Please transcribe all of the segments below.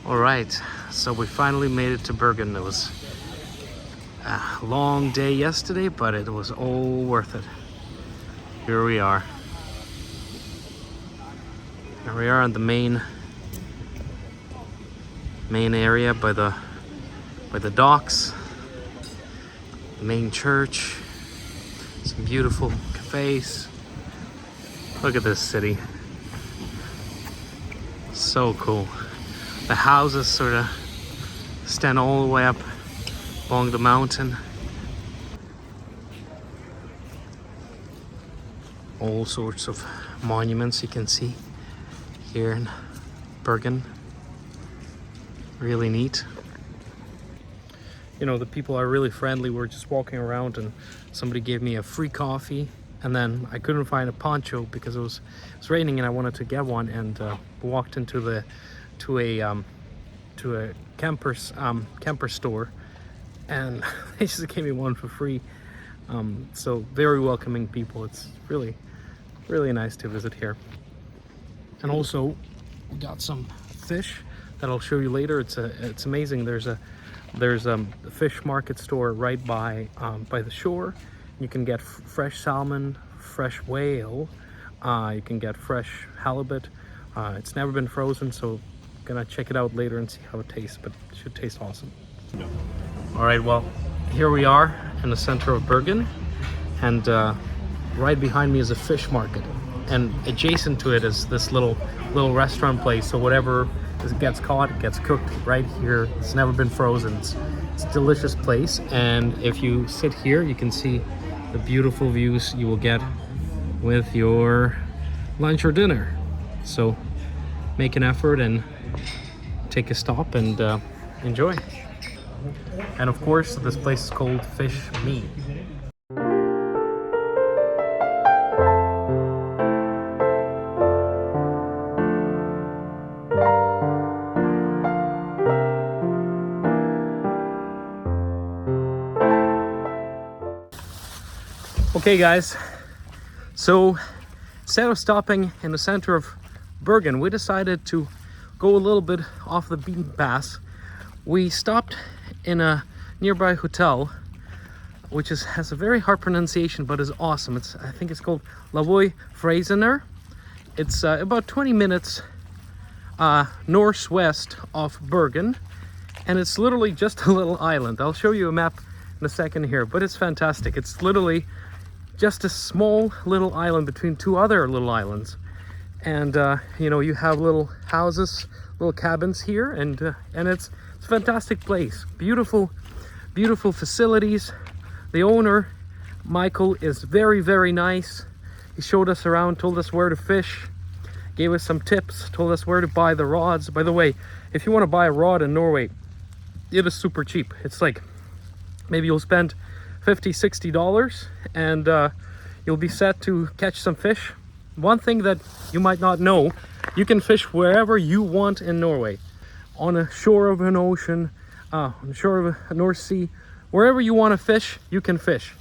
All right, so we finally made it to Bergen. It was a long day yesterday, but it was all worth it. Here we are. Here we are in the main area by the docks, the main church, some beautiful cafes. Look at this city. So cool. The houses sort of stand all the way up along the mountain. All sorts of monuments you can see here in Bergen. Really neat. You know, the people are really friendly. We're just walking around and somebody gave me a free coffee, and then I couldn't find a poncho because it was raining and I wanted to get one, and walked into a camper store, and they just gave me one for free. So very welcoming people. It's really nice to visit here. And also we got some fish that I'll show you later. It's amazing. There's a fish market store right by the shore. You can get fresh salmon, fresh whale, you can get fresh halibut. It's never been frozen, so gonna check it out later and see how it tastes, but it should taste awesome. All right, well, here we are in the center of Bergen, and right behind me is a fish market, and adjacent to it is this little restaurant place. So whatever gets caught, it gets cooked right here. It's never been frozen. It's a delicious place, and if you sit here, you can see the beautiful views you will get with your lunch or dinner. So make an effort and take a stop and enjoy. And of course, this place is called Fish Me. Okay guys, so instead of stopping in the center of Bergen, we decided to go a little bit off the beaten path. We stopped in a nearby hotel, which has a very hard pronunciation, but is awesome. I think it's called Lavoy Frasener. It's about 20 minutes northwest of Bergen, and it's literally just a little island. I'll show you a map in a second here, but it's fantastic. It's literally just a small little island between two other little islands. And you know, you have little houses, little cabins here, and it's a fantastic place. Beautiful facilities. The owner, Michael, is very nice. He showed us around, told us where to fish, gave us some tips, told us where to buy the rods. By the way, if you want to buy a rod in Norway, it is super cheap. It's like maybe you'll spend $50-$60 and you'll be set to catch some fish. One thing that you might not know, you can fish wherever you want in Norway. On the shore of an ocean, on the shore of a North Sea, wherever you want to fish, you can fish.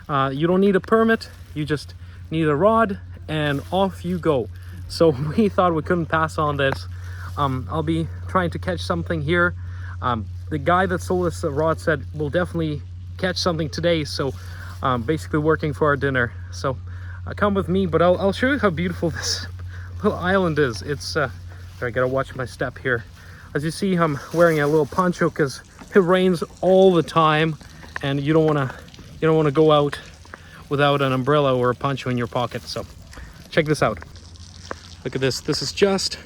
You don't need a permit, you just need a rod and off you go. So we thought we couldn't pass on this. I'll be trying to catch something here. The guy that sold us the rod said we'll definitely catch something today, so basically working for our dinner. So come with me, but I'll show you how beautiful this little island is. It's I gotta watch my step here. As you see, I'm wearing a little poncho because it rains all the time, and you don't want to go out without an umbrella or a poncho in your pocket. So check this out. Look at this. This is just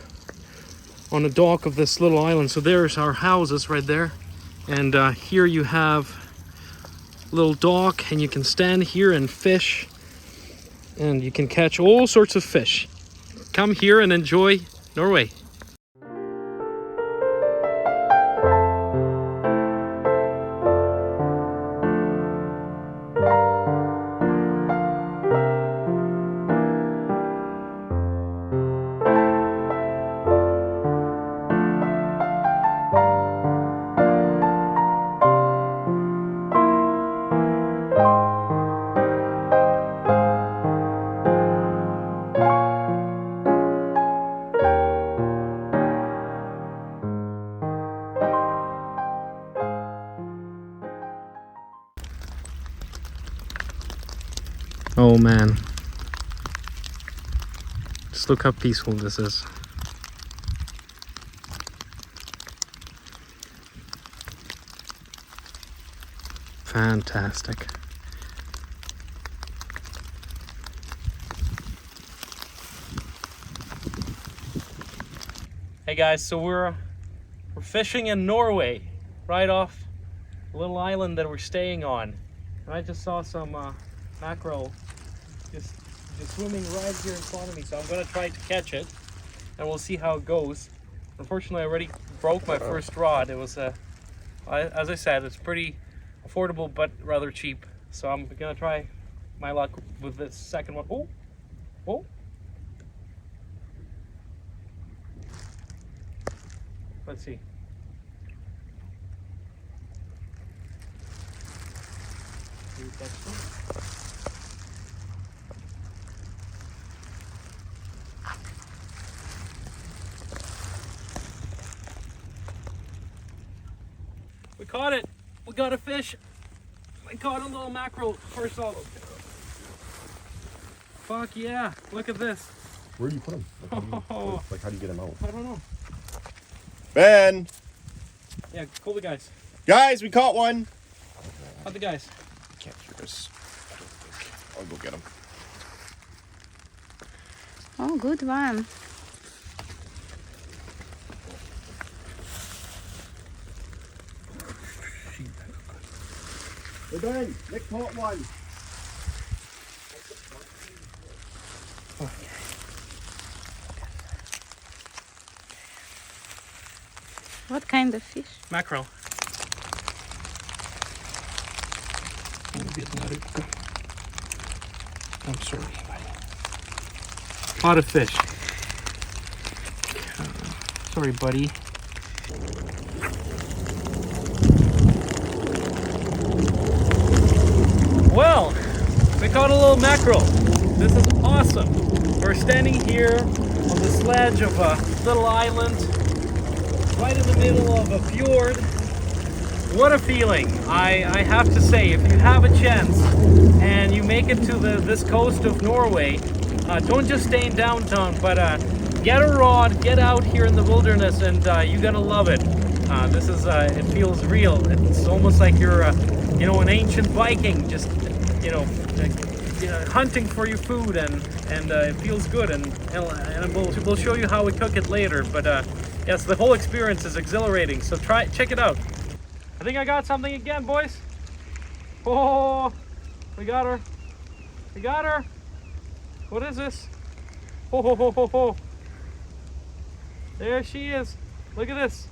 on the dock of this little island. So there's our houses right there, and here you have a little dock, and you can stand here and fish, and you can catch all sorts of fish. Come here and enjoy Norway. Oh man. Just look how peaceful this is. Fantastic. Hey guys, so we're fishing in Norway, right off a little island that we're staying on. And I just saw some mackerel just swimming right here in front of me, so I'm gonna try to catch it, and we'll see how it goes. Unfortunately, I already broke my first rod. It was as I said, it's pretty affordable but rather cheap. So I'm gonna try my luck with this second one. Oh, oh. Let's see. We caught it. We got a fish. I caught a little mackerel first solo. Fuck yeah! Look at this. Where do you put him? Like how do you get him out? I don't know. Ben! Yeah, call the guys. Guys, we caught one! Call the guys. I can't hear this. I don't think. I'll go get him. Oh, good one. Hey Ben, Nick caught one. What kind of fish? Mackerel. I'm sorry. Caught a fish. Sorry, buddy. Well, we caught a little mackerel. This is awesome. We're standing here on the sledge of a little island, right in the middle of a fjord. What a feeling. I have to say, if you have a chance and you make it to this coast of Norway, don't just stay in downtown, but get a rod, get out here in the wilderness, and you're gonna love it. This is, it feels real. It's almost like you're, an ancient Viking, just, hunting for your food, and it feels good, and we'll show you how we cook it later, but yes, the whole experience is exhilarating, so check it out. I think I got something again, boys. Oh, we got her. We got her. What is this? Ho, ho, ho, ho, ho. There she is. Look at this.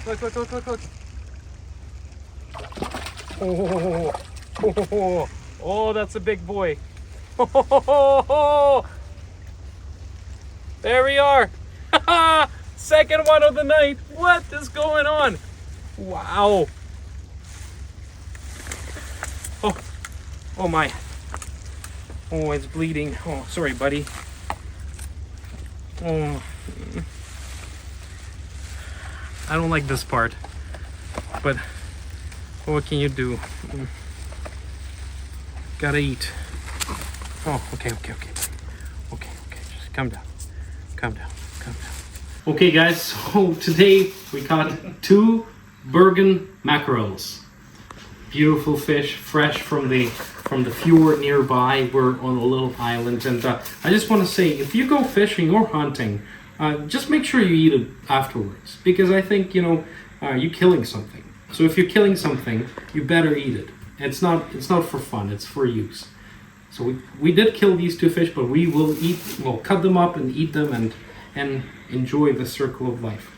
Look, look, look, look, look. Oh, ho, ho, ho. Oh, that's a big boy. Ho, ho, ho, ho, ho. There we are. Second one of the night. What is going on? Wow. Oh my. Oh, it's bleeding. Oh, sorry, buddy. Oh. I don't like this part, but what can you do? Gotta eat. Oh, okay. Just calm down. Calm down. Okay, guys, so today we caught 2 Bergen mackerels. Beautiful fish, fresh from the fjord nearby. We're on a little island, and I just want to say, if you go fishing or hunting, just make sure you eat it afterwards, because I think you're killing something. So if you're killing something, you better eat it. It's not for fun; it's for use. So we did kill these 2 fish, but we'll cut them up and eat them and enjoy the circle of life.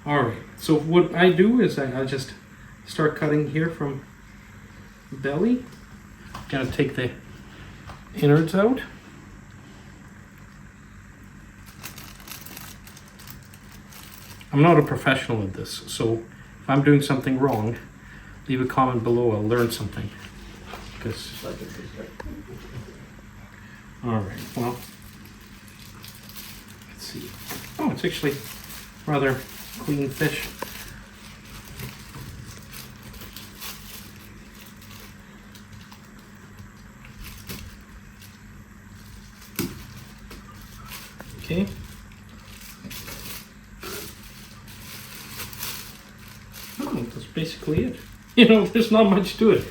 All right. So what I do is I just start cutting here from the belly. Gonna take the innards out. I'm not a professional at this, so if I'm doing something wrong, leave a comment below. I'll learn something. All right. Well, let's see. Oh, it's actually rather clean fish. Okay. Oh, that's basically it. You know, there's not much to it.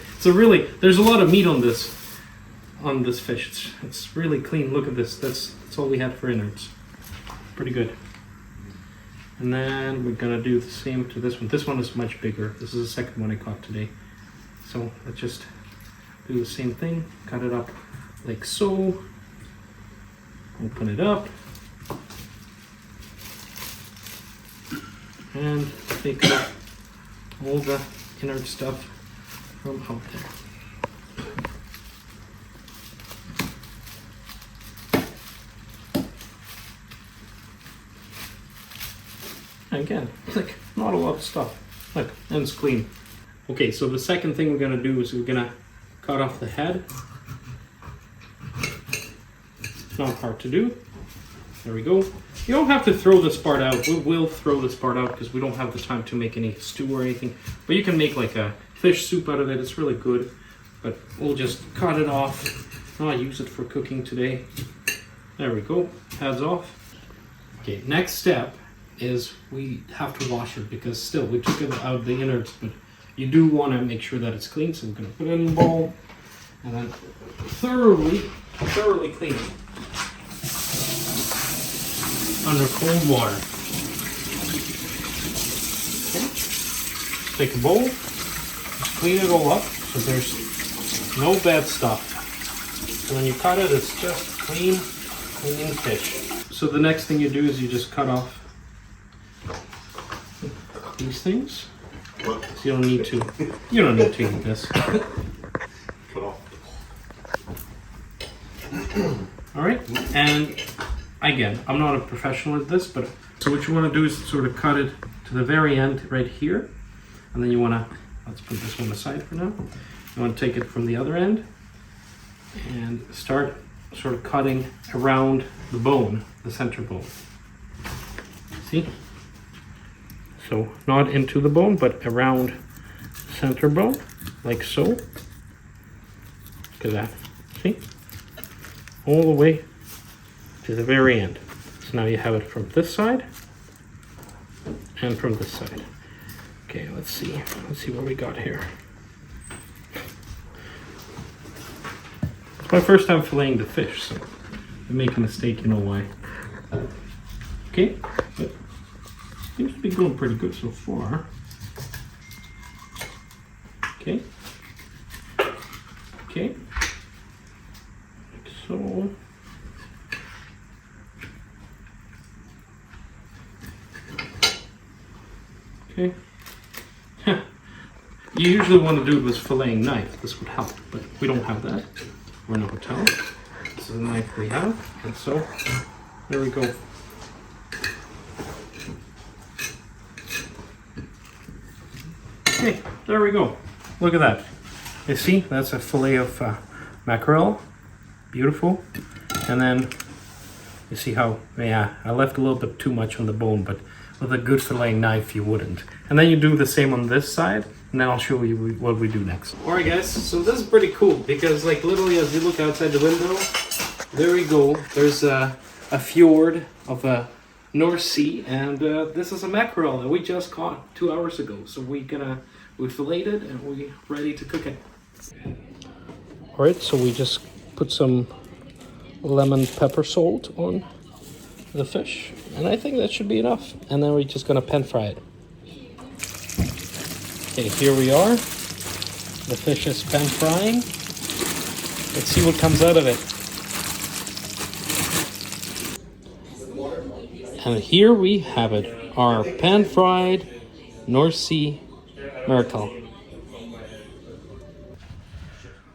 There's a lot of meat on this fish. It's really clean. Look at this. That's all we had for innards. Pretty good. And then we're gonna do the same to this one. This one is much bigger. This is the second one I caught today. So let's just do the same thing. Cut it up like so. Open it up. And take out all the innard stuff from out there. Again, like not a lot of stuff. Look, and it's clean. Okay, so the second thing we're gonna do is we're gonna cut off the head. It's not hard to do. There we go. You don't have to throw this part out. We will throw this part out because we don't have the time to make any stew or anything. But you can make like a fish soup out of it. It's really good. But we'll just cut it off. I'll use it for cooking today. There we go. Head's off. Okay, next step is we have to wash it because still we took it out the innards, but you do want to make sure that it's clean. So we're going to put it in a bowl and then thoroughly clean it under cold water. Okay. Take a bowl, just clean it all up so there's no bad stuff. And when you cut it, it's just clean fish. So the next thing you do is you just cut off these things. So you don't need to eat this. All right, and again, I'm not a professional at this, but so what you want to do is sort of cut it to the very end right here, and then you want to, let's put this one aside for now. You want to take it from the other end and start sort of cutting around the bone, the center bone. See? So not into the bone, but around center bone, like so. Look at that. See? All the way to the very end. So now you have it from this side and from this side. Okay, let's see what we got here. It's my first time filleting the fish, so if I make a mistake, you know why. Okay, but seems to be going pretty good so far. Okay. Okay. Like so. Okay. You usually want to do it with filleting knife. This would help, but we don't have that. We're in a hotel. This is the knife we have, and so there we go. Okay, there we go. Look at that. You see, that's a fillet of mackerel. Beautiful. And then you see how, yeah, I left a little bit too much on the bone, but with a good filleting knife, you wouldn't. And then you do the same on this side, and then I'll show you what we do next. All right, guys, so this is pretty cool because like literally as you look outside the window, there we go. There's a fjord of a North Sea, and this is a mackerel that we just caught 2 hours ago. So we filleted and we're ready to cook it. All right, so we just put some lemon pepper salt on the fish, and I think that should be enough. And then we're just gonna pan fry it. Okay, here we are. The fish is pan frying. Let's see what comes out of it. And here we have it, our pan-fried North Sea mackerel.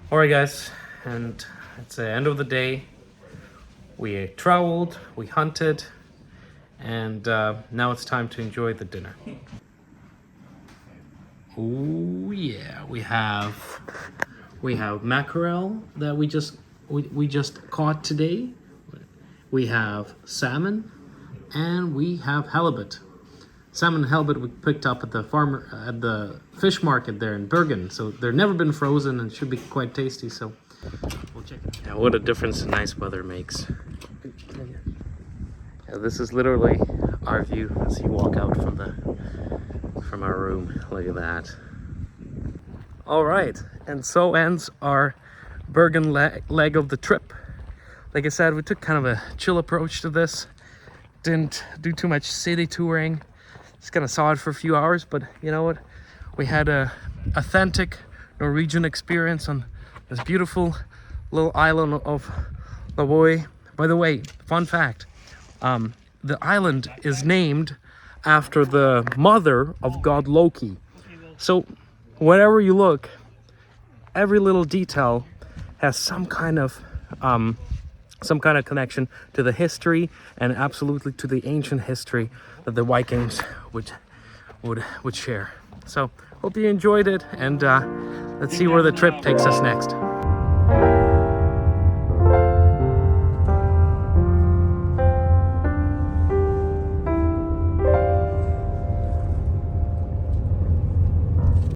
All right, guys, and it's the end of the day. We traveled, we hunted, and now it's time to enjoy the dinner. Oh yeah, we have mackerel that we just caught today. We have salmon. And we have halibut. Salmon and halibut we picked up at the fish market there in Bergen. So they've never been frozen and should be quite tasty. So we'll check it out. Yeah, what a difference the nice weather makes. Yeah, this is literally our view as you walk out from our room. Look at that. All right, and so ends our Bergen leg of the trip. Like I said, we took kind of a chill approach to this. Didn't do too much city touring. Just kind of saw it for a few hours, but you know what? We had a authentic Norwegian experience on this beautiful little island of Norway. By the way, fun fact, the island is named after the mother of god Loki. So wherever you look, every little detail has some kind of connection to the history and absolutely to the ancient history that the Vikings would share. So hope you enjoyed it, and let's see where the trip takes us next.